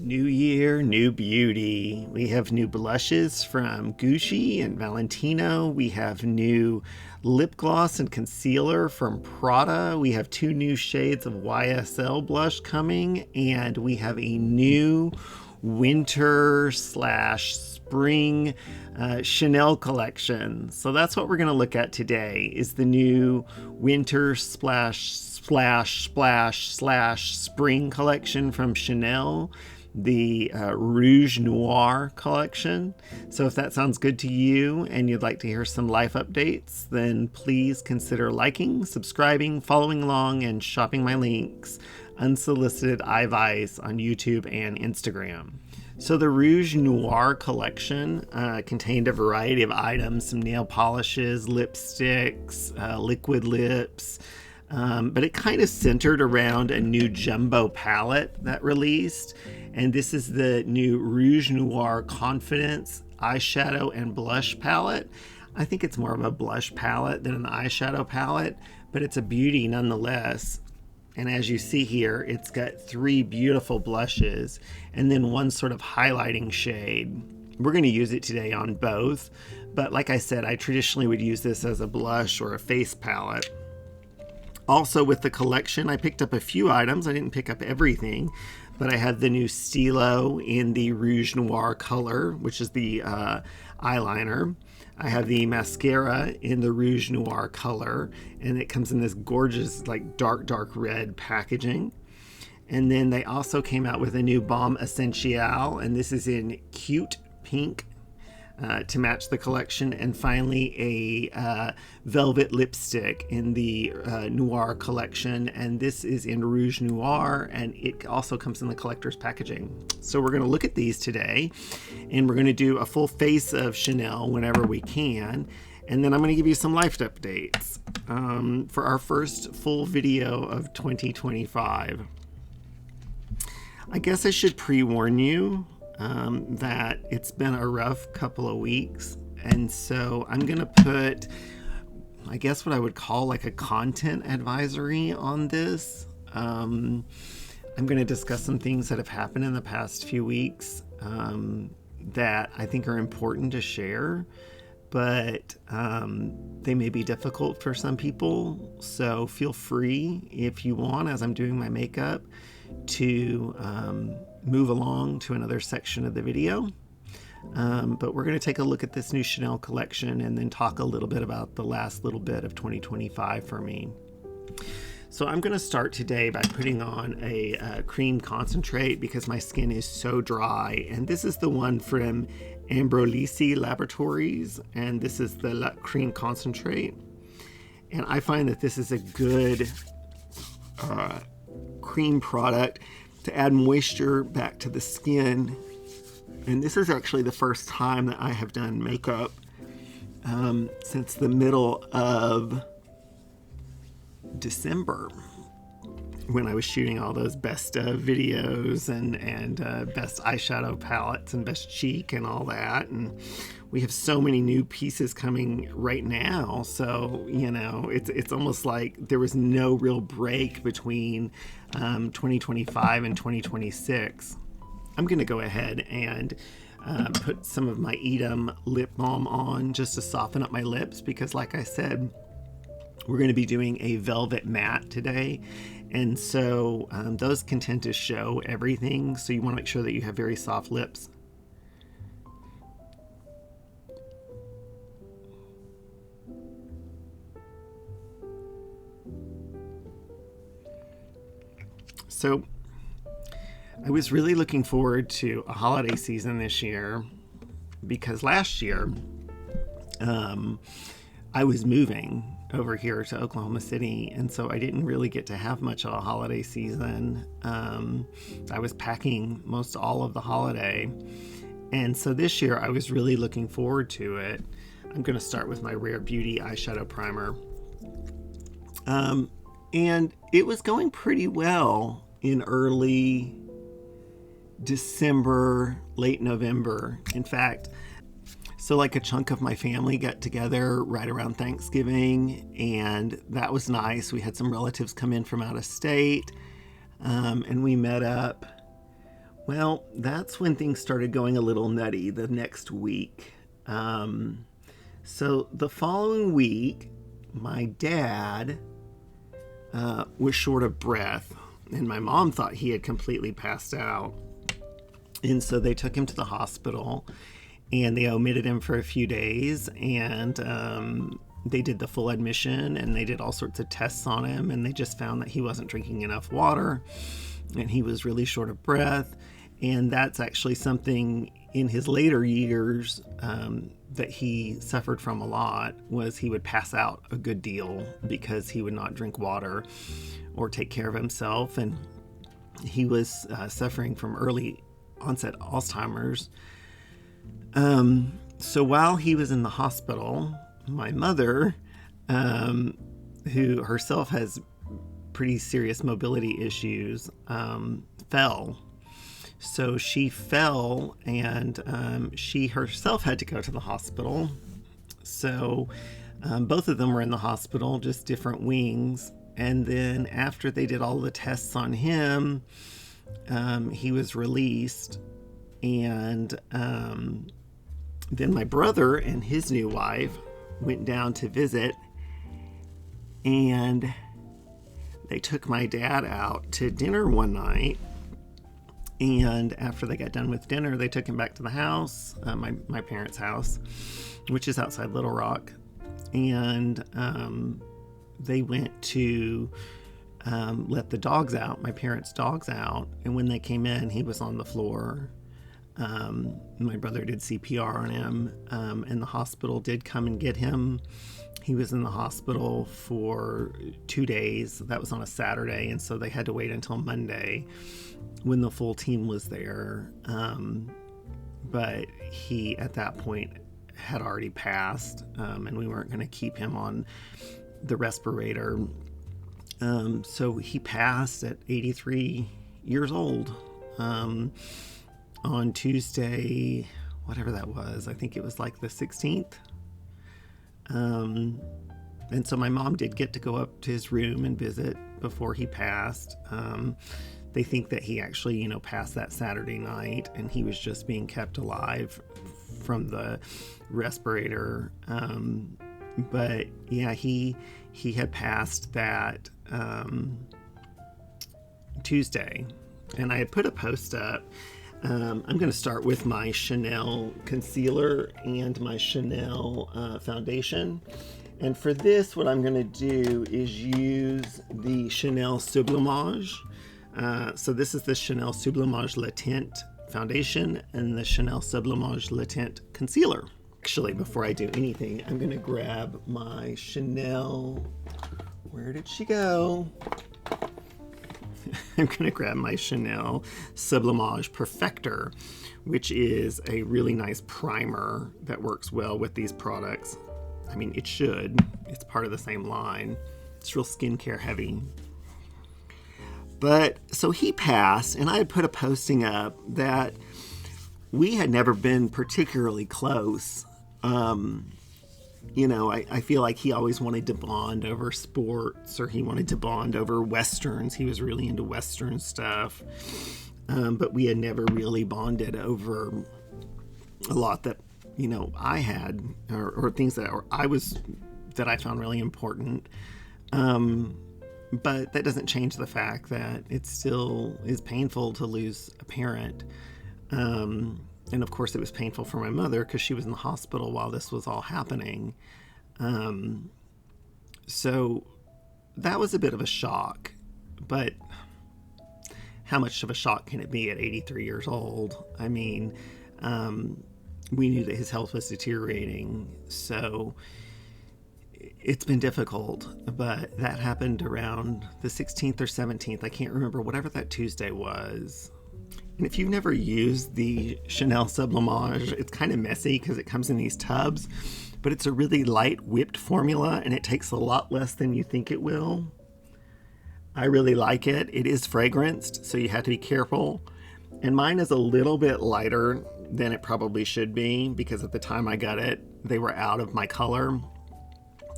New year, new beauty. We have new blushes from Gucci and Valentino. We have new lip gloss and concealer from Prada. We have two new shades of YSL blush coming, and we have a new winter slash spring Chanel collection. So that's what we're going to look at today, is the new winter splash spring collection from Chanel, the Rouge Noir collection. So if that sounds good to you and you'd like to hear some life updates, then please consider liking, subscribing, following along, and shopping my links, Unsolicited Advice, on YouTube and Instagram. So the Rouge Noir collection contained a variety of items, some nail polishes, lipsticks, liquid lips, but it kind of centered around a new jumbo palette that released. And this is the new Rouge Noir Confidence eyeshadow and blush palette. I think it's more of a blush palette than an eyeshadow palette, but it's a beauty nonetheless. And as you see here, it's got three beautiful blushes and then one sort of highlighting shade. We're going to use it today on both, but like I said, I traditionally would use this as a blush or a face palette. Also with the collection, I picked up a few items. I didn't pick up everything, but I had the new Stilo in the Rouge Noir color, which is the eyeliner. I have the mascara in the Rouge Noir color, and it comes in this gorgeous, like dark red packaging. And then they also came out with a new Baume Essential, and this is in cute pink to match the collection. And finally a velvet lipstick in the Noir collection, and this is in Rouge Noir, and it also comes in the collector's packaging. So we're going to look at these today, and we're going to do a full face of Chanel whenever we can, and then I'm going to give you some life updates for our first full video of 2025. I guess I should pre-warn you that it's been a rough couple of weeks, and so I'm gonna put, I guess, what I would call like a content advisory on this. I'm gonna discuss some things that have happened in the past few weeks that I think are important to share, but they may be difficult for some people, so feel free, if you want, as I'm doing my makeup, to move along to another section of the video. But we're going to take a look at this new Chanel collection and then talk a little bit about the last little bit of 2025 for me. So I'm going to start today by putting on a cream concentrate because my skin is so dry, and this is the one from Ambience Laboratories, and this is the cream concentrate, and I find that this is a good cream product to add moisture back to the skin. And this is actually the first time that I have done makeup since the middle of December, when I was shooting all those best videos and best eyeshadow palettes and best cheek and all that. And we have so many new pieces coming right now, so you know, it's almost like there was no real break between 2025 and 2026. I'm gonna go ahead and put some of my Edam lip balm on just to soften up my lips, because like I said, we're going to be doing a velvet matte today, and so those can tend to show everything, so you want to make sure that you have very soft lips. So I was really looking forward to a holiday season this year, because last year I was moving over here to Oklahoma City, and so I didn't really get to have much of a holiday season. I was packing most all of the holiday, and so this year I was really looking forward to it. I'm going to start with my Rare Beauty eyeshadow primer, and it was going pretty well in early December, late November. In fact, so like a chunk of my family got together right around Thanksgiving, and that was nice. We had some relatives come in from out of state, and we met up Well, that's when things started going a little nutty the next week. So the following week, my dad was short of breath, and my mom thought he had completely passed out. And so they took him to the hospital, and they omitted him for a few days, and they did the full admission, and they did all sorts of tests on him, and they just found that he wasn't drinking enough water, and he was really short of breath. And that's actually something in his later years that he suffered from a lot, was he would pass out a good deal because he would not drink water or take care of himself. And he was suffering from early onset Alzheimer's. So while he was in the hospital, my mother, who herself has pretty serious mobility issues, fell. So she fell, and she herself had to go to the hospital. So both of them were in the hospital, just different wings. And then after they did all the tests on him, he was released. And then my brother and his new wife went down to visit, and they took my dad out to dinner one night. And after they got done with dinner, they took him back to the house, my parents' house, which is outside Little Rock. And they went to let the dogs out, my parents' dogs out. And when they came in, he was on the floor. My brother did CPR on him, and the hospital did come and get him. He was in the hospital for 2 days. That was on a Saturday, and so they had to wait until Monday when the full team was there. But he, at that point, had already passed, and we weren't going to keep him on the respirator. So he passed at 83 years old on Tuesday, whatever that was. I think it was like the 16th. And so my mom did get to go up to his room and visit before he passed. They think that he actually, passed that Saturday night, and he was just being kept alive from the respirator. But yeah, he had passed that Tuesday, and I had put a post up. I'm going to start with my Chanel concealer and my Chanel foundation. And for this, what I'm going to do is use the Chanel Sublimage. So this is the Chanel Sublimage Le Tint foundation and the Chanel Sublimage Le Tint concealer. Actually, before I do anything, I'm going to grab my Chanel. Where did she go? I'm going to grab my Chanel Sublimage Perfector, which is a really nice primer that works well with these products. I mean, it should. It's part of the same line. It's real skincare heavy. But so he passed, and I had put a posting up that we had never been particularly close. I feel like he always wanted to bond over sports, or he wanted to bond over Westerns. He was really into Western stuff. But we had never really bonded over a lot that, I had, or things that I found really important. But that doesn't change the fact that it still is painful to lose a parent. And of course it was painful for my mother because she was in the hospital while this was all happening. So that was a bit of a shock, but how much of a shock can it be at 83 years old? I mean, we knew that his health was deteriorating, so it's been difficult, but that happened around the 16th or 17th. I can't remember, whatever that Tuesday was. And if you've never used the Chanel Sublimage, it's kind of messy because it comes in these tubs, but it's a really light whipped formula, and it takes a lot less than you think it will. I really like it. It is fragranced, so you have to be careful. And mine is a little bit lighter than it probably should be, because at the time I got it, they were out of my color.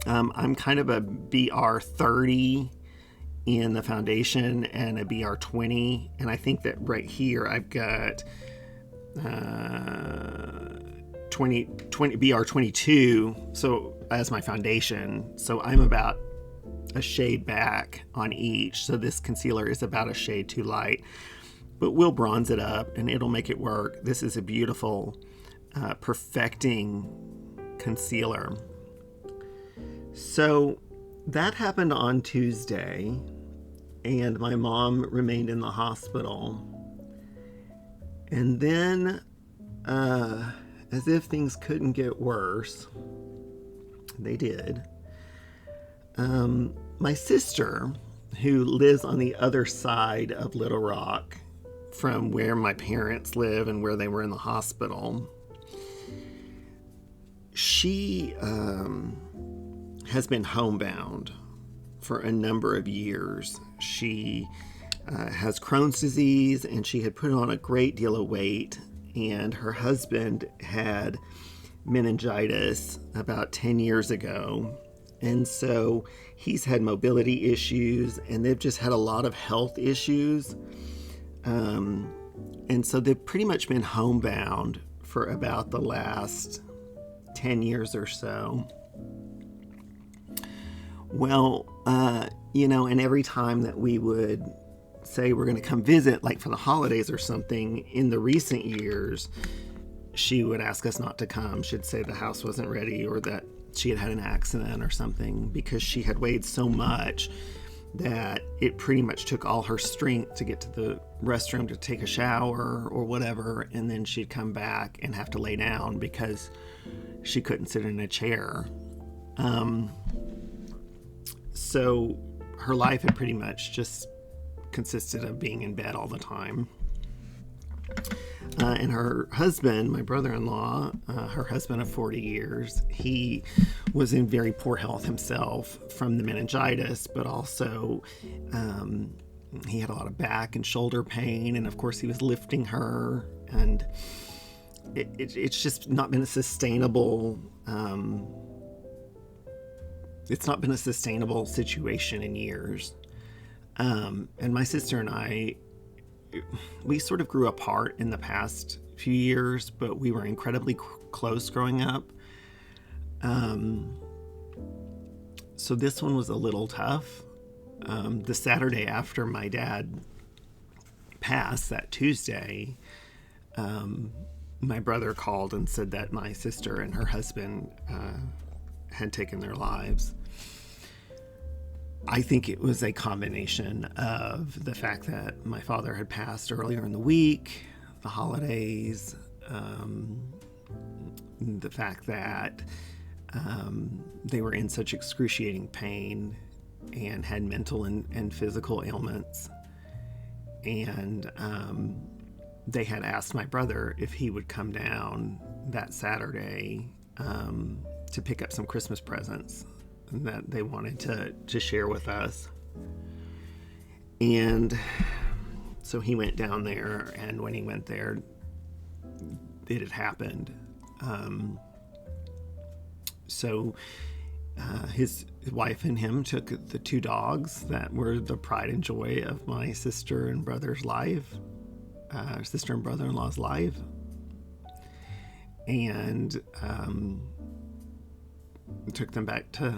I'm kind of a BR30 in the foundation and a BR20. And I think that right here I've got 20 BR22 so as my foundation. So I'm about a shade back on each. So this concealer is about a shade too light, but we'll bronze it up and it'll make it work. This is a beautiful perfecting concealer. So that happened on Tuesday, and my mom remained in the hospital. And then, as if things couldn't get worse, they did. My sister, who lives on the other side of Little Rock from where my parents live and where they were in the hospital, she has been homebound for a number of years. She has Crohn's disease, and she had put on a great deal of weight, and her husband had meningitis about 10 years ago. And so he's had mobility issues, and they've just had a lot of health issues. And so they've pretty much been homebound for about the last 10 years or so. Well, and every time that we would say we're going to come visit, like for the holidays or something, in the recent years, she would ask us not to come. She'd say the house wasn't ready, or that she had had an accident or something, because she had weighed so much that it pretty much took all her strength to get to the restroom to take a shower or whatever, and then she'd come back and have to lay down because she couldn't sit in a chair. So her life had pretty much just consisted of being in bed all the time. And her husband, my brother-in-law, her husband of 40 years, he was in very poor health himself from the meningitis, but also he had a lot of back and shoulder pain, and of course he was lifting her, and it's just not been a sustainable it's not been a sustainable situation in years. And my sister and I, we sort of grew apart in the past few years, but we were incredibly close growing up. So this one was a little tough. The Saturday after my dad passed, that Tuesday, my brother called and said that my sister and her husband had taken their lives. I think it was a combination of the fact that my father had passed earlier in the week, the holidays, the fact that they were in such excruciating pain and had mental and physical ailments. And they had asked my brother if he would come down that Saturday to pick up some Christmas presents that they wanted to share with us. And so he went down there, and when he went there, it had happened. So his wife and him took the two dogs that were the pride and joy of my sister and brother's life, sister and brother-in-law's life, and took them back to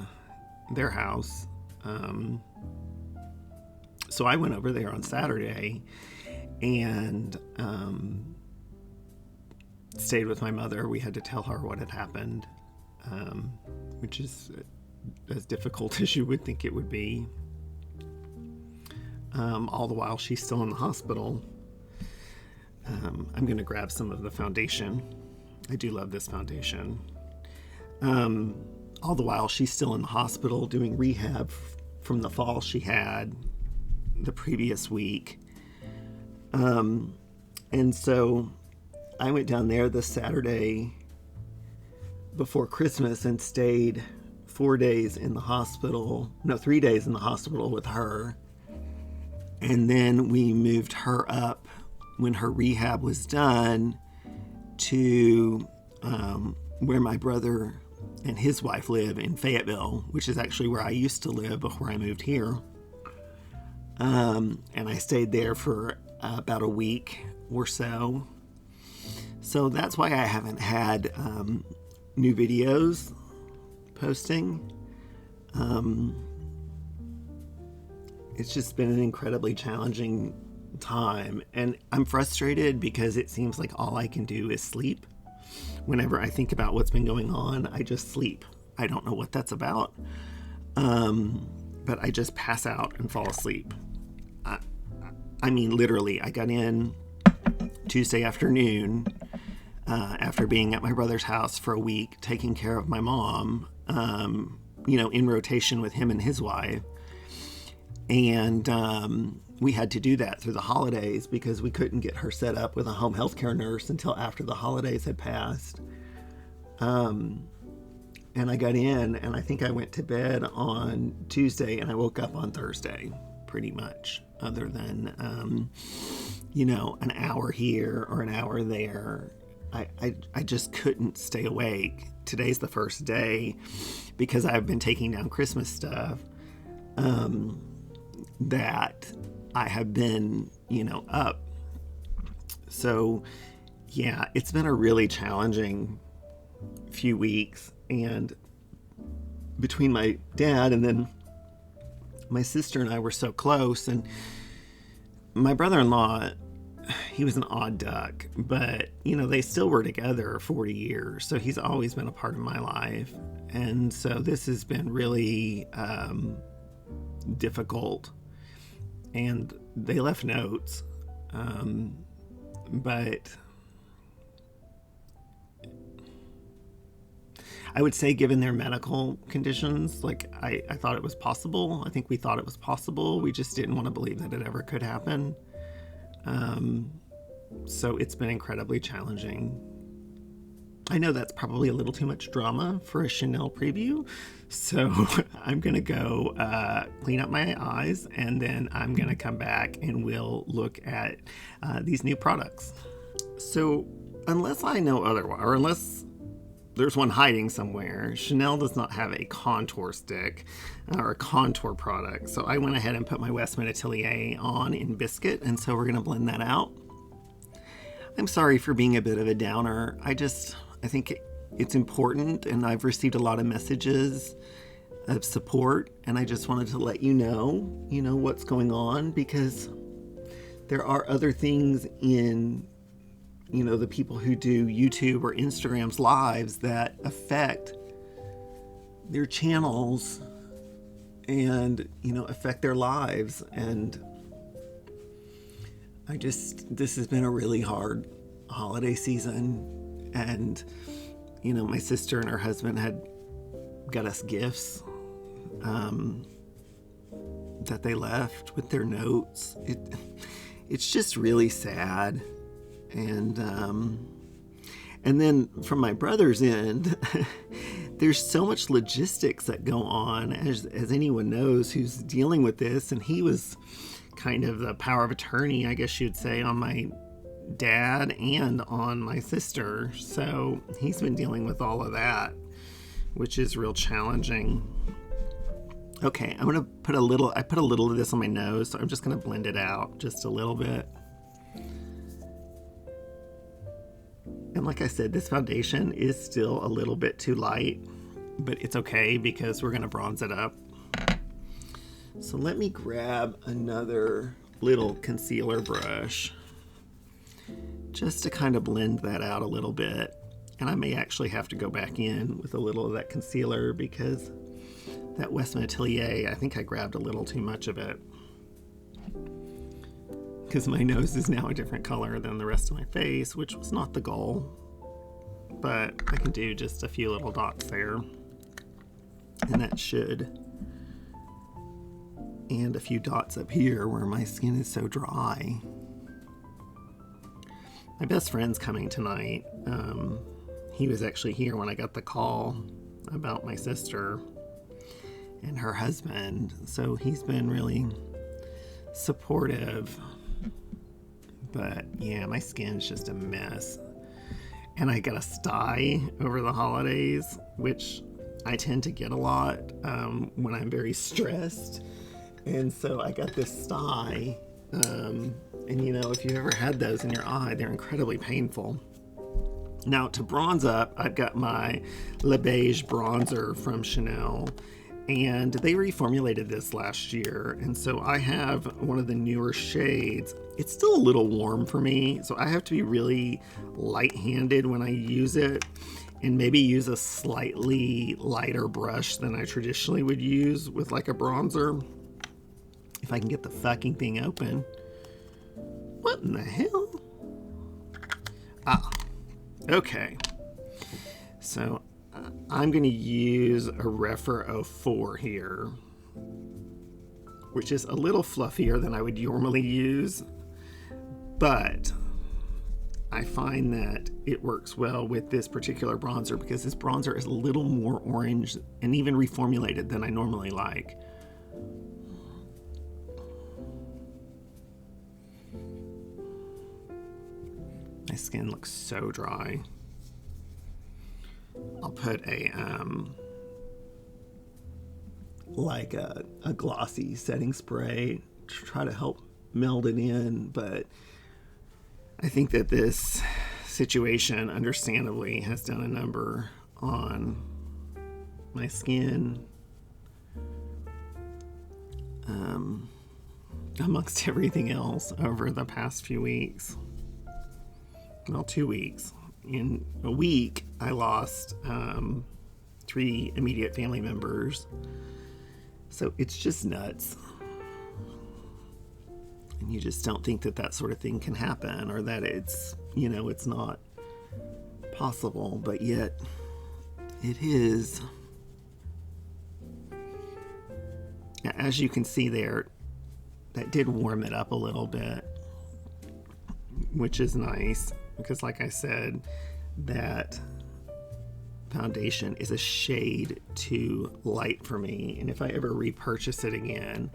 their house. So I went over there on Saturday and stayed with my mother. We had to tell her what had happened, which is as difficult as you would think it would be. All the while she's still in the hospital. I'm going to grab some of the foundation. I do love this foundation. All the while she's still in the hospital doing rehab from the fall she had the previous week. And so I went down there this Saturday before Christmas and stayed 3 days in the hospital with her. And then we moved her up when her rehab was done to where my brother and his wife live in Fayetteville, which is actually where I used to live before I moved here. And I stayed there for about a week or so. So that's why I haven't had new videos posting. It's just been an incredibly challenging time, and I'm frustrated because it seems like all I can do is sleep. Whenever I think about what's been going on, I just sleep. I don't know what that's about, but I just pass out and fall asleep. I mean, literally, I got in Tuesday afternoon after being at my brother's house for a week, taking care of my mom, in rotation with him and his wife. And we had to do that through the holidays because we couldn't get her set up with a home health care nurse until after the holidays had passed. And I got in, and I think I went to bed on Tuesday, and I woke up on Thursday, pretty much, other than, an hour here or an hour there. I just couldn't stay awake. Today's the first day, because I've been taking down Christmas stuff, that I have been, up. So, yeah, it's been a really challenging few weeks. And between my dad and then my sister and I were so close, and my brother-in-law, he was an odd duck, but they still were together 40 years, so he's always been a part of my life. And so this has been really difficult, and they left notes, but I would say, given their medical conditions, I thought it was possible. I think we thought it was possible. We just didn't want to believe that it ever could happen. So it's been incredibly challenging. I know that's probably a little too much drama for a Chanel preview, so I'm going to go clean up my eyes, and then I'm going to come back and we'll look at these new products. So unless I know otherwise, or unless there's one hiding somewhere, Chanel does not have a contour stick or a contour product. So I went ahead and put my Westman Atelier on in Biscuit, and so we're going to blend that out. I'm sorry for being a bit of a downer. I think it's important, and I've received a lot of messages of support, and I just wanted to let you know what's going on, because there are other things in the people who do YouTube or Instagram's lives that affect their channels and, affect their lives. And this has been a really hard holiday season. And, my sister and her husband had got us gifts that they left with their notes. It's just really sad. And then from my brother's end, there's so much logistics that go on, as anyone knows who's dealing with this. And he was kind of the power of attorney, I guess you'd say, on my dad and on my sister. So he's been dealing with all of that, which is real challenging. Okay, I'm going to put a little of this on my nose, so I'm just going to blend it out just a little bit. And like I said, this foundation is still a little bit too light, but it's okay because we're going to bronze it up. So let me grab another little concealer brush just to kind of blend that out a little bit. And I may actually have to go back in with a little of that concealer because that Westman Atelier, I think I grabbed a little too much of it, because my nose is now a different color than the rest of my face, which was not the goal. But I can do just a few little dots there, and that should. And a few dots up here where my skin is so dry. My best friend's coming tonight. He was actually here when I got the call about my sister and her husband, so he's been really supportive. But yeah, my skin's just a mess. And I got a sty over the holidays, which I tend to get a lot when I'm very stressed. And so I got this sty, and you know, if you've ever had those in your eye, they're incredibly painful. Now to bronze up, I've got my Le Beige bronzer from Chanel, and they reformulated this last year, and so I have one of the newer shades. It's still a little warm for me, so I have to be really light-handed when I use it, and maybe use a slightly lighter brush than I traditionally would use with like a bronzer. If I can get the fucking thing open. What in the hell? Ah, okay. So I'm going to use a Rephr 04 here, which is a little fluffier than I would normally use, but I find that it works well with this particular bronzer because this bronzer is a little more orange and even reformulated than I normally like. My skin looks so dry. I'll put a like a glossy setting spray to try to help meld it in, but I think that this situation understandably has done a number on my skin, amongst everything else over the past few weeks. Well, 2 weeks. In a week, I lost 3 immediate family members. So it's just nuts. And you just don't think that that sort of thing can happen, or that it's, you know, it's not possible, but yet it is. As you can see there, that did warm it up a little bit, which is nice. Because like I said, that foundation is a shade too light for me. And if I ever repurchase it again,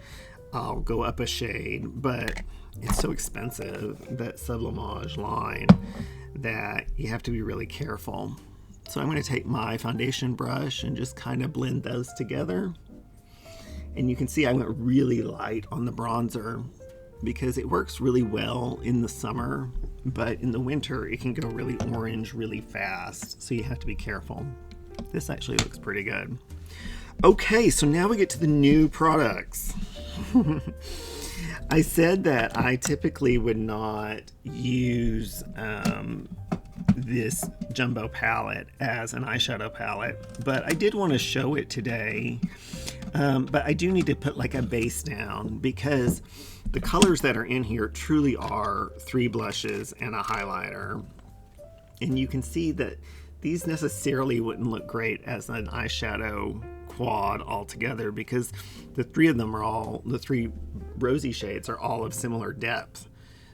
I'll go up a shade. But it's so expensive, that Sublimage line, that you have to be really careful. So I'm going to take my foundation brush and just kind of blend those together. And you can see I went really light on the bronzer because it works really well in the summer, but in the winter it can go really orange really fast, so you have to be careful. This actually looks pretty good. Okay, so now we get to the new products. I said that I typically would not use this jumbo palette as an eyeshadow palette, but I did want to show it today. But I do need to put like a base down, because the colors that are in here truly are 3 blushes and a highlighter. And you can see that these necessarily wouldn't look great as an eyeshadow quad altogether, because the 3 of them are all, the 3 rosy shades are all of similar depth.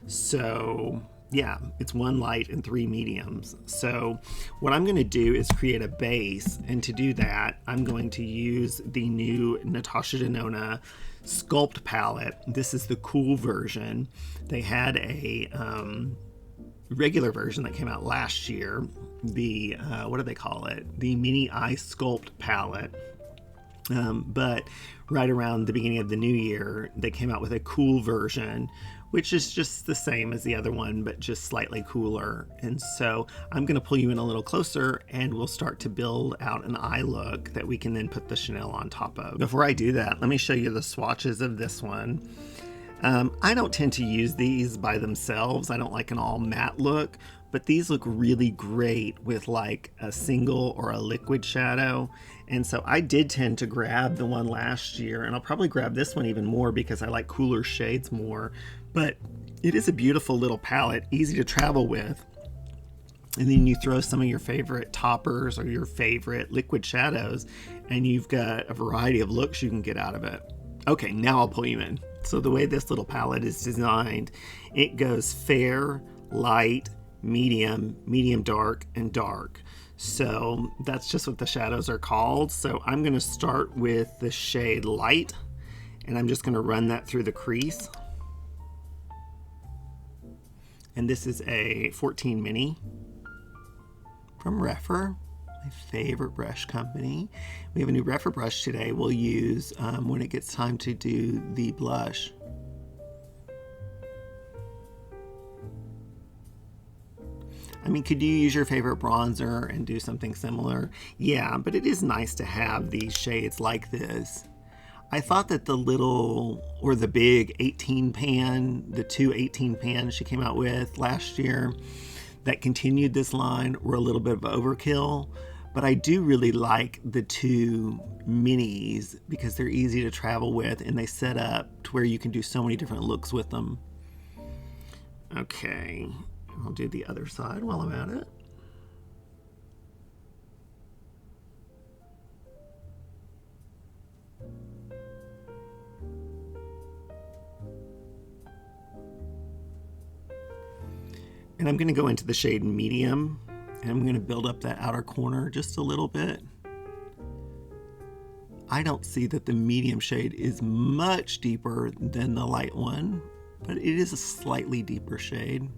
So yeah, it's 1 light and 3 mediums. So what I'm going to do is create a base, and to do that I'm going to use the new Natasha Denona Sculpt palette. This is the cool version. They had a regular version that came out last year, the what do they call it, the Mini Eye Sculpt palette. But right around the beginning of the new year, they came out with a cool version, which is just the same as the other one, but just slightly cooler. And so I'm going to pull you in a little closer, and we'll start to build out an eye look that we can then put the Chanel on top of. Before I do that, let me show you the swatches of this one. I don't tend to use these by themselves. I don't like an all matte look, but these look really great with like a single or a liquid shadow. And so I did tend to grab the one last year, and I'll probably grab this one even more because I like cooler shades more. But it is a beautiful little palette, easy to travel with. And then you throw some of your favorite toppers or your favorite liquid shadows, and you've got a variety of looks you can get out of it. Okay, now I'll pull you in. So the way this little palette is designed, it goes fair, light, medium, medium dark, and dark. So that's just what the shadows are called. So I'm going to start with the shade light, and I'm just going to run that through the crease. And this is a 14 mini from Rephr. I My favorite brush company. We have a new Refer brush today we'll use when it gets time to do the blush. I mean, could you use your favorite bronzer and do something similar? Yeah, but it is nice to have these shades like this. I thought that the little, or the big 18 pan, the two 18 pans she came out with last year that continued this line were a little bit of overkill, but I do really like the two minis because they're easy to travel with and they set up to where you can do so many different looks with them. Okay, I'll do the other side while I'm at it. And I'm going to go into the shade medium and I'm going to build up that outer corner just a little bit. I don't see that the medium shade is much deeper than the light one, but it is a slightly deeper shade.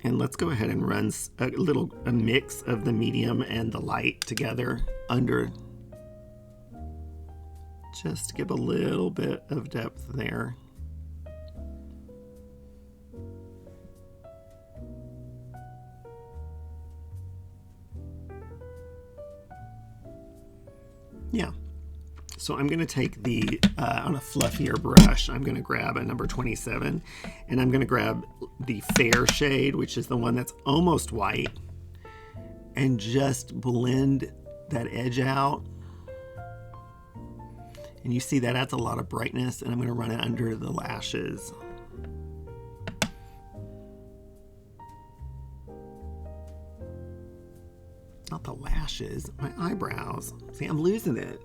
And let's go ahead and run a mix of the medium and the light together under, just to give a little bit of depth there. Yeah. So I'm going to take the, on a fluffier brush, I'm going to grab a number 27, and I'm going to grab the fair shade, which is the one that's almost white, and just blend that edge out. And you see that adds a lot of brightness, and I'm going to run it under the lashes. Not the lashes, my eyebrows. See, I'm losing it.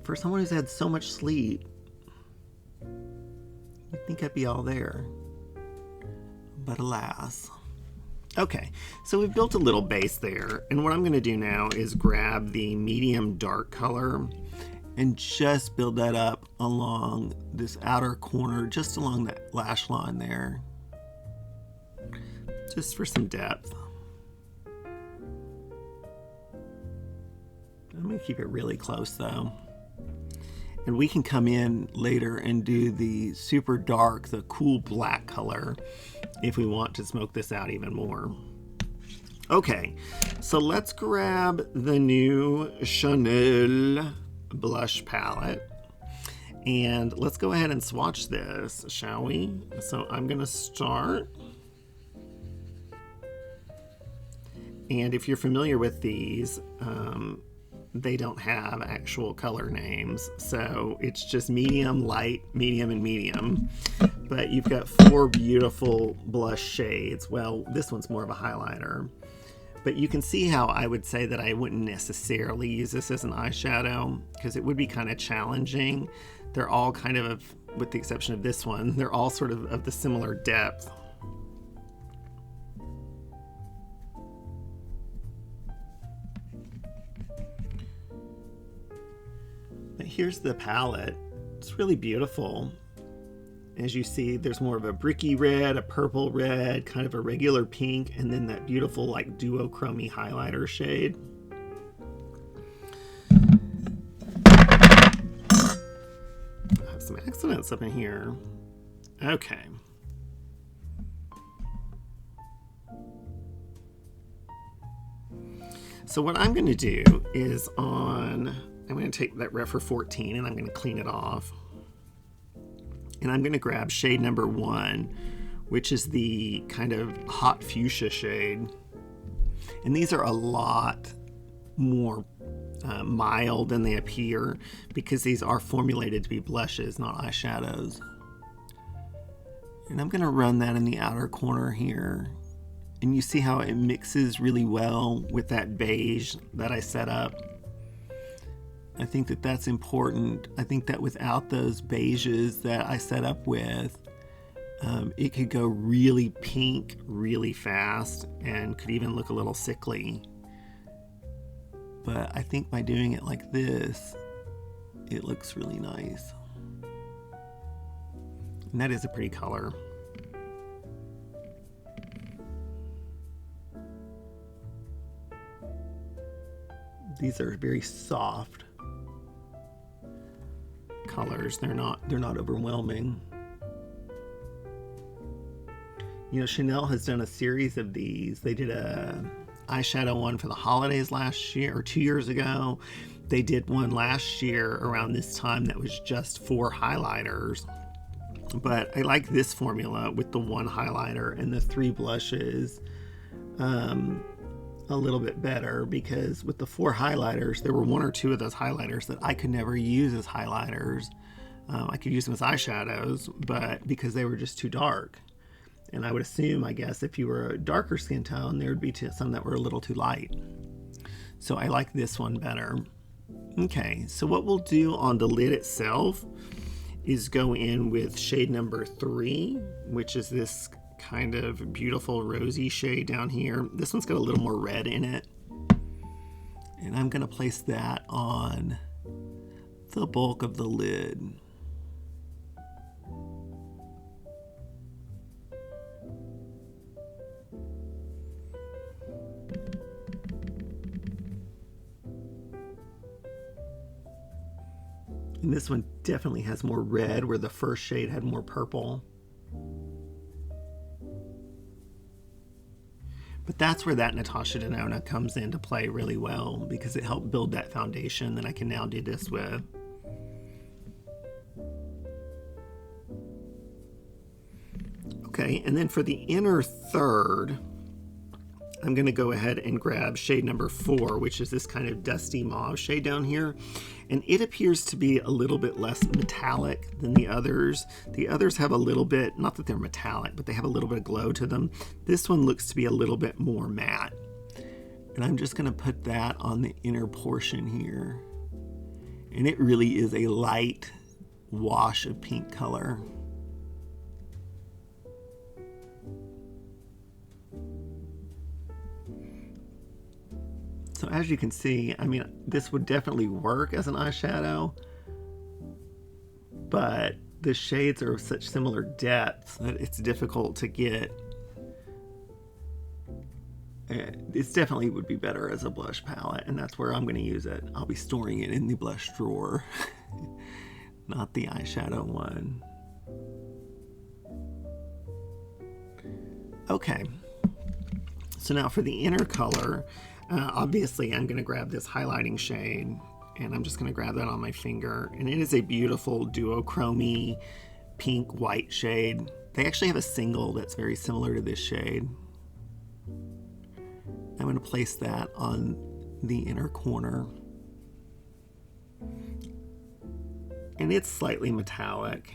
For someone who's had so much sleep, you'd think I'd be all there. But alas. Okay, so we've built a little base there, and what I'm going to do now is grab the medium dark color and just build that up along this outer corner, just along that lash line there, just for some depth. I'm going to keep it really close though. And we can come in later and do the super dark, the cool black color, if we want to smoke this out even more. Okay, so let's grab the new Chanel blush palette. And let's go ahead and swatch this, shall we? So I'm gonna start. And if you're familiar with these, they don't have actual color names, so it's just medium, light, medium, and medium. But you've got 4 beautiful blush shades. Well, this one's more of a highlighter. But you can see how I would say that I wouldn't necessarily use this as an eyeshadow, because it would be kind of challenging. They're all kind of, with the exception of this one, they're all sort of the similar depth. But here's the palette. It's really beautiful. As you see, there's more of a bricky red, a purple red, kind of a regular pink, and then that beautiful like duochrome highlighter shade. I have some accidents up in here. Okay. So what I'm going to do is I'm going to take that Refer 14 and I'm going to clean it off. And I'm going to grab shade number 1, which is the kind of hot fuchsia shade. And these are a lot more mild than they appear because these are formulated to be blushes, not eyeshadows. And I'm going to run that in the outer corner here. And you see how it mixes really well with that beige that I set up. I think that that's important. I think that without those beiges that I set up with, it could go really pink really fast and could even look a little sickly. But I think by doing it like this, it looks really nice. And that is a pretty color. These are very soft colors. They're not overwhelming. You know, Chanel has done a series of these. They did a eyeshadow one for the holidays last year, or 2 years ago. They did one last year around this time that was just 4 highlighters. But I like this formula with the 1 highlighter and the 3 blushes a little bit better, because with the 4 highlighters, there were 1 or 2 of those highlighters that I could never use as highlighters. I could use them as eyeshadows, but because they were just too dark. And I would assume, I guess, if you were a darker skin tone, there would be some that were a little too light. So I like this one better. Okay, so what we'll do on the lid itself is go in with shade number 3, which is this kind of beautiful rosy shade down here. This one's got a little more red in it. And I'm gonna place that on the bulk of the lid. And this one definitely has more red, where the first shade had more purple. But that's where that Natasha Denona comes into play really well, because it helped build that foundation that I can now do this with. Okay, and then for the inner third, I'm going to go ahead and grab shade number 4, which is this kind of dusty mauve shade down here. And it appears to be a little bit less metallic than the others. The others have a little bit, not that they're metallic, but they have a little bit of glow to them. This one looks to be a little bit more matte. And I'm just going to put that on the inner portion here. And it really is a light wash of pink color. So as you can see, I mean, this would definitely work as an eyeshadow, but the shades are of such similar depths that it's difficult to get. It definitely would be better as a blush palette, and that's where I'm going to use it. I'll be storing it in the blush drawer, not the eyeshadow one. Okay, so now for the inner color, obviously I'm going to grab this highlighting shade, and I'm just going to grab that on my finger, and it is a beautiful duochrome pink white shade. They actually have a single that's very similar to this shade. I'm going to place that on the inner corner, and it's slightly metallic.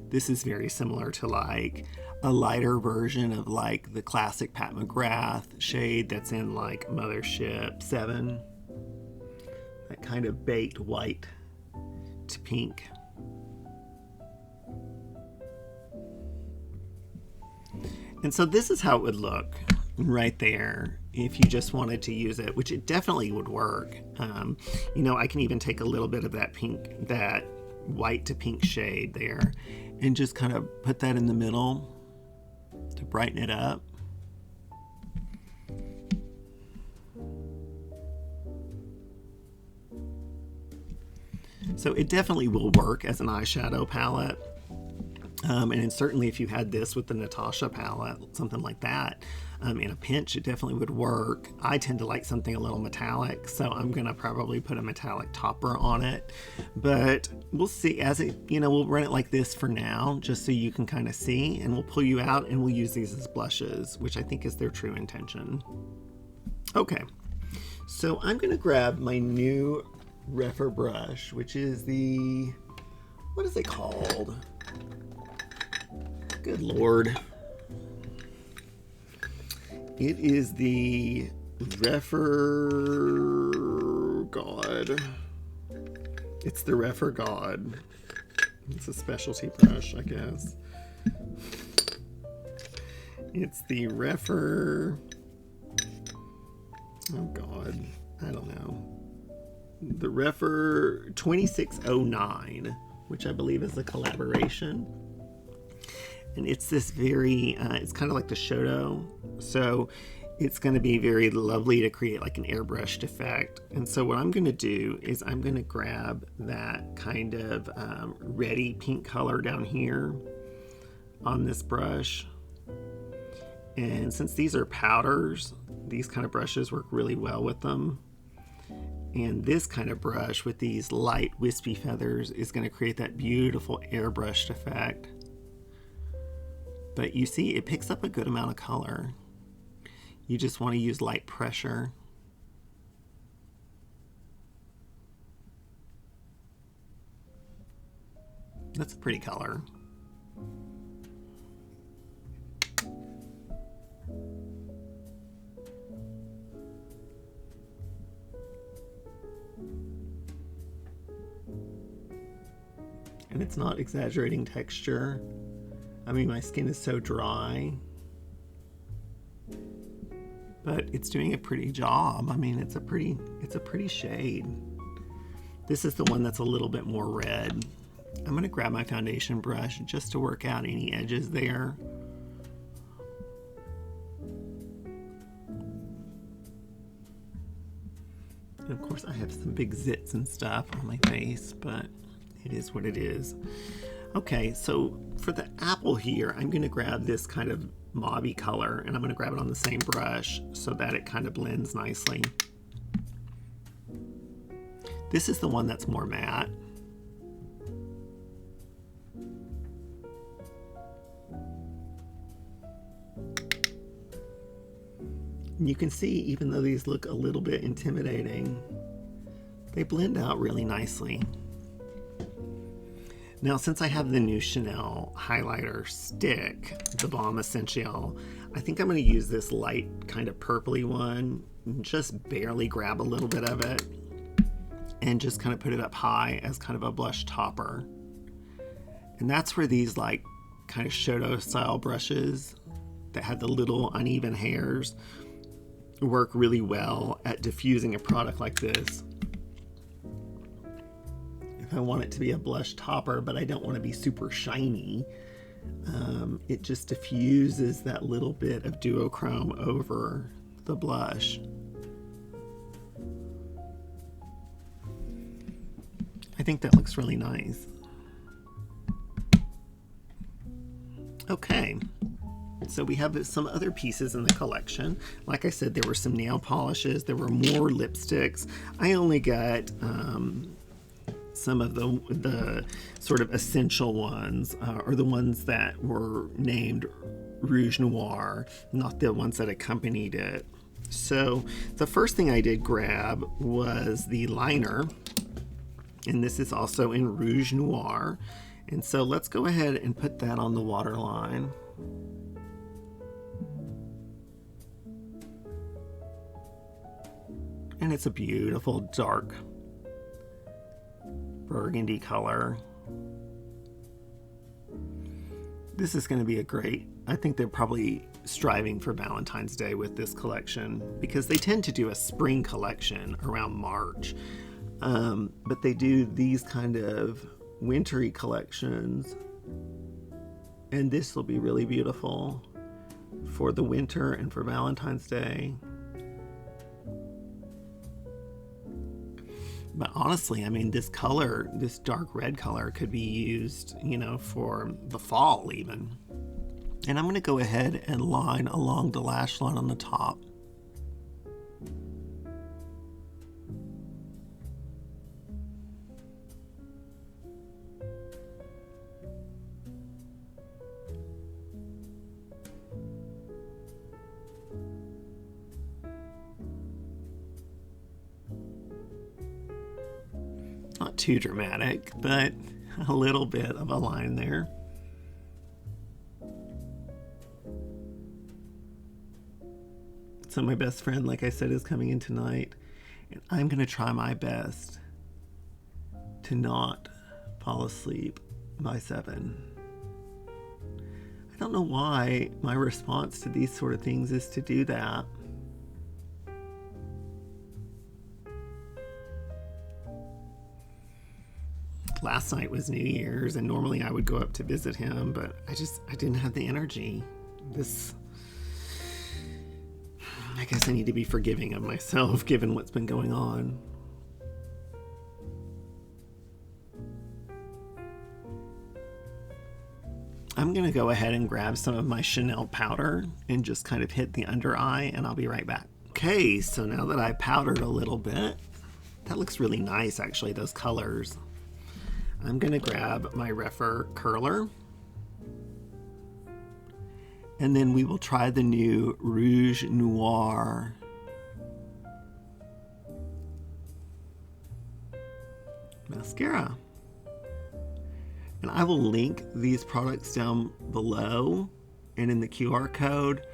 This is very similar to like a lighter version of like the classic Pat McGrath shade that's in like Mothership 7. That kind of baked white to pink. And so this is how it would look right there if you just wanted to use it, which it definitely would work. You know, I can even take a little bit of that pink, that white to pink shade there, and just kind of put that in the middle to brighten it up. So it definitely will work as an eyeshadow palette. And certainly if you had this with the Natasha palette, something like that, in a pinch, it definitely would work. I tend to like something a little metallic, so I'm gonna probably put a metallic topper on it. But we'll see as it, you know, we'll run it like this for now, just so you can kind of see, and we'll pull you out and we'll use these as blushes, which I think is their true intention. Okay, so I'm gonna grab my new Refer brush, which is the, what is it called? Good Lord. It is the Refer God. It's the Refer God. It's a specialty brush, I guess. It's the Refer Oh God, I don't know. The Refer 2609, which I believe is a collaboration. And it's this very, it's kind of like the Shoto. So it's going to be very lovely to create like an airbrushed effect. And so what I'm going to do is I'm going to grab that kind of reddy pink color down here on this brush. And since these are powders, these kind of brushes work really well with them. And this kind of brush with these light wispy feathers is going to create that beautiful airbrushed effect. But you see, it picks up a good amount of color. You just want to use light pressure. That's a pretty color. And it's not exaggerating texture. I mean, my skin is so dry, but it's doing a pretty job. I mean, it's a pretty shade. This is the one that's a little bit more red. I'm gonna grab my foundation brush just to work out any edges there. And of course I have some big zits and stuff on my face, but it is what it is. Okay, so for the apple here, I'm gonna grab this kind of mauve-y color and I'm gonna grab it on the same brush so that it kind of blends nicely. This is the one that's more matte. And you can see, even though these look a little bit intimidating, they blend out really nicely. Now, since I have the new Chanel highlighter stick, the Baume Essential, I think I'm going to use this light kind of purpley one and just barely grab a little bit of it and just kind of put it up high as kind of a blush topper. And that's where these like kind of Shoto style brushes that had the little uneven hairs work really well at diffusing a product like this. If I want it to be a blush topper, but I don't want to be super shiny, it just diffuses that little bit of duochrome over the blush. I think that looks really nice. Okay, so we have some other pieces in the collection. Like I said, there were some nail polishes, there were more lipsticks. I only got some of the sort of essential ones, or the ones that were named Rouge Noir, not the ones that accompanied it. So the first thing I did grab was the liner, and this is also in Rouge Noir. And so let's go ahead and put that on the waterline. And it's a beautiful dark burgundy color. This is going to be a great, I think they're probably striving for Valentine's Day with this collection, because they tend to do a spring collection around March, but they do these kind of wintry collections, and this will be really beautiful for the winter and for Valentine's Day. But honestly, I mean, this color, this dark red color, could be used, you know, for the fall even. And I'm going to go ahead and line along the lash line on the top. Not too dramatic, but a little bit of a line there. So my best friend, like I said, is coming in tonight, and I'm going to try my best to not fall asleep by 7. I don't know why my response to these sort of things is to do that. last night was New Year's, and normally I would go up to visit him, but I didn't have the energy. I guess I need to be forgiving of myself given what's been going on. I'm going to go ahead and grab some of my Chanel powder and just kind of hit the under eye, and I'll be right back. Okay, so now that I powdered a little bit, that looks really nice actually, those colors. I'm going to grab my Refer curler, and then we will try the new Rouge Noir. Mascara. And I will link these products down below and in the QR code,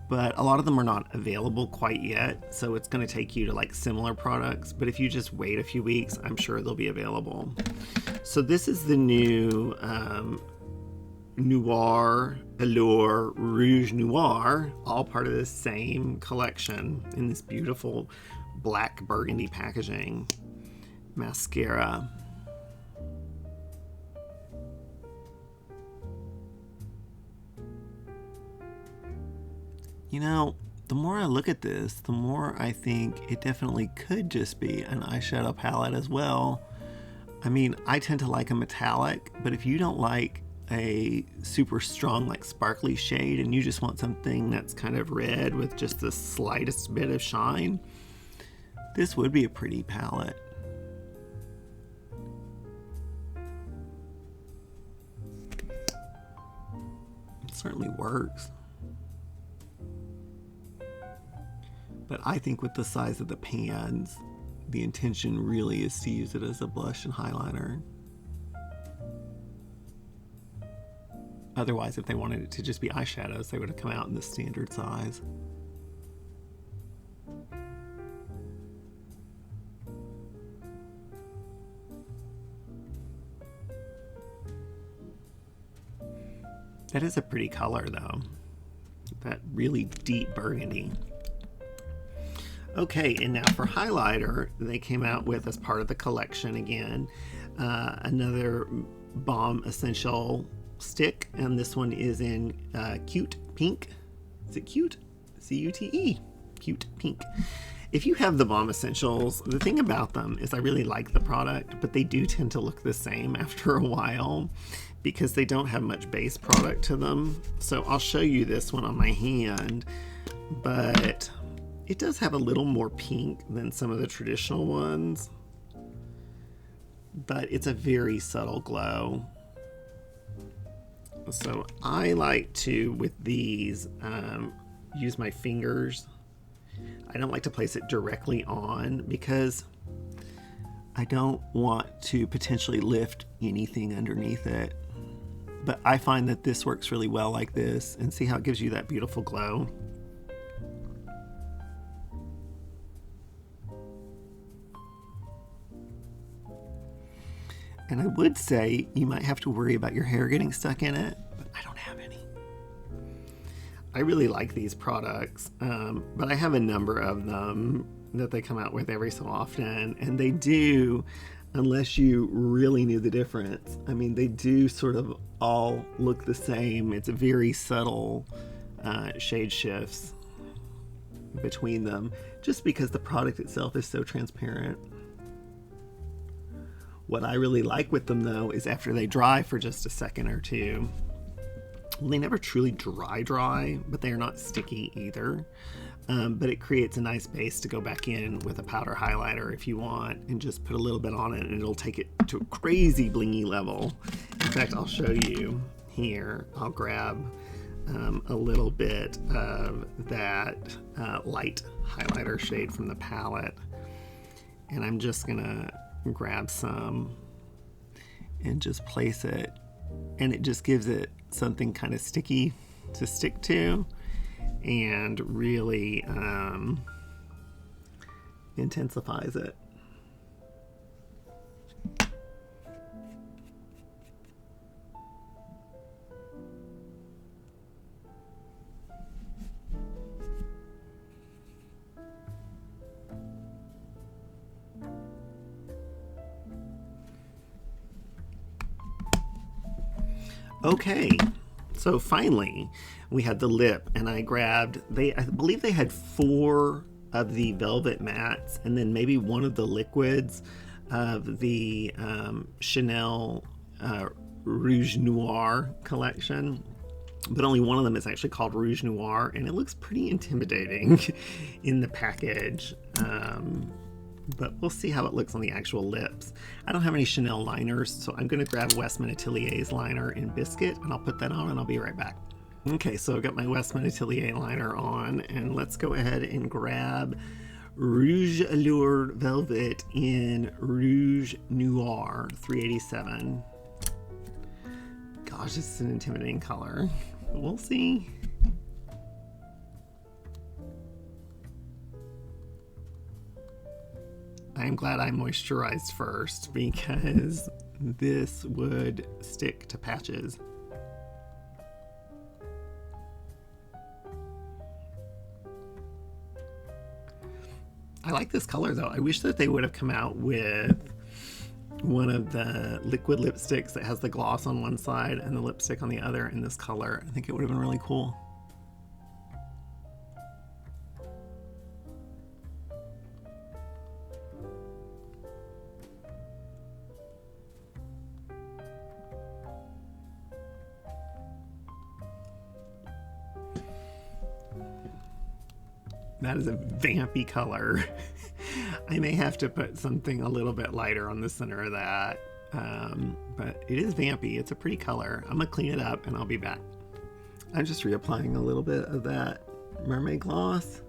but a lot of them are not available quite yet, so it's going to take you to like similar products, but if you just wait a few weeks, I'm sure they'll be available. So this is the new Noir Allure Rouge Noir, all part of the same collection in this beautiful black burgundy packaging. Mascara. You know, the more I look at this, the more I think it definitely could just be an eyeshadow palette as well. I mean, I tend to like a metallic, but if you don't like a super strong, like sparkly shade and you just want something that's kind of red with just the slightest bit of shine, this would be a pretty palette. It certainly works. But I think with the size of the pans, the intention really is to use it as a blush and highlighter. Otherwise, if they wanted it to just be eyeshadows, they would have come out in the standard size. That is a pretty color though. That really deep burgundy. Okay, and now for highlighter, they came out with, as part of the collection again, another Baume Essential stick, and this one is in Cute Pink. Is it cute? C-U-T-E. Cute Pink. If you have the Baume Essentials, the thing about them is I really like the product, but they do tend to look the same after a while because they don't have much base product to them. So I'll show you this one on my hand, but it does have a little more pink than some of the traditional ones, but it's a very subtle glow. So I like to, with these, use my fingers. I don't like to place it directly on because I don't want to potentially lift anything underneath it. But I find that this works really well like this, and see how it gives you that beautiful glow. And I would say you might have to worry about your hair getting stuck in it, but I don't have any. I really like these products, but I have a number of them that they come out with every so often, and they do, unless you really knew the difference, I mean, they do sort of all look the same. It's a very subtle shade shifts between them, just because the product itself is so transparent. What I really like with them though is after they dry for just a second or two, well, they never truly dry, but they are not sticky either. But it creates a nice base to go back in with a powder highlighter if you want, and just put a little bit on it and it'll take it to a crazy blingy level. In fact, I'll show you here. I'll grab a little bit of that light highlighter shade from the palette, and I'm just gonna grab some and just place it, and it just gives it something kind of sticky to stick to and really intensifies it. Okay, so finally we had the lip, and I grabbed, I believe they had 4 of the velvet mattes and then maybe one of the liquids of the Chanel Rouge Noir collection, but only one of them is actually called Rouge Noir, and it looks pretty intimidating in the package. But we'll see how it looks on the actual lips. I don't have any Chanel liners, so I'm going to grab Westman Atelier's liner in Biscuit, and I'll put that on and I'll be right back. Okay, so I've got my Westman Atelier liner on, and let's go ahead and grab Rouge Allure Velvet in Rouge Noir 387. Gosh, this is an intimidating color. We'll see. I am glad I moisturized first because this would stick to patches. I like this color though. I wish that they would have come out with one of the liquid lipsticks that has the gloss on one side and the lipstick on the other in this color. I think it would have been really cool. That is a vampy color. I may have to put something a little bit lighter on the center of that, but it is vampy. It's a pretty color. I'm gonna clean it up and I'll be back. I'm just reapplying a little bit of that mermaid gloss.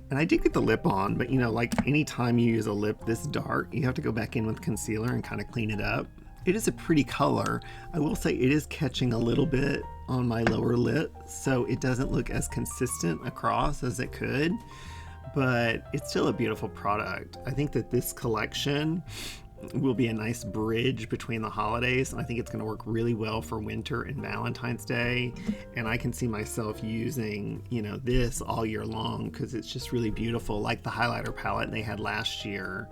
And I did get the lip on, but you know, like anytime you use a lip this dark, you have to go back in with concealer and kind of clean it up. It is a pretty color. I will say it is catching a little bit on my lower lip, so it doesn't look as consistent across as it could, but it's still a beautiful product. I think that this collection will be a nice bridge between the holidays, and I think it's going to work really well for winter and Valentine's Day, and I can see myself using, you know, this all year long because it's just really beautiful, like the highlighter palette they had last year.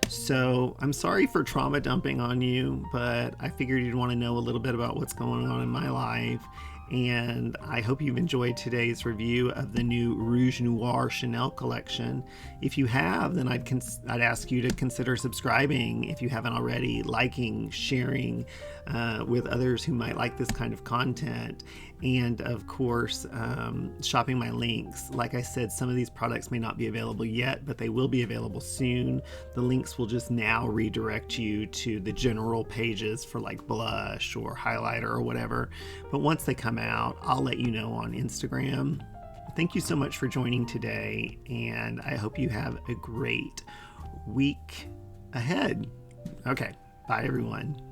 So I'm sorry for trauma dumping on you, but I figured you'd want to know a little bit about what's going on in my life. And I hope you've enjoyed today's review of the new Rouge Noir Chanel collection. If you have, then I'd ask you to consider subscribing if you haven't already, liking, sharing with others who might like this kind of content, and of course shopping my links. Like I said, some of these products may not be available yet, but they will be available soon. The links will just now redirect you to the general pages for like blush or highlighter or whatever, but once they come out, I'll let you know on Instagram. Thank you so much for joining today, and I hope you have a great week ahead. Okay, bye everyone.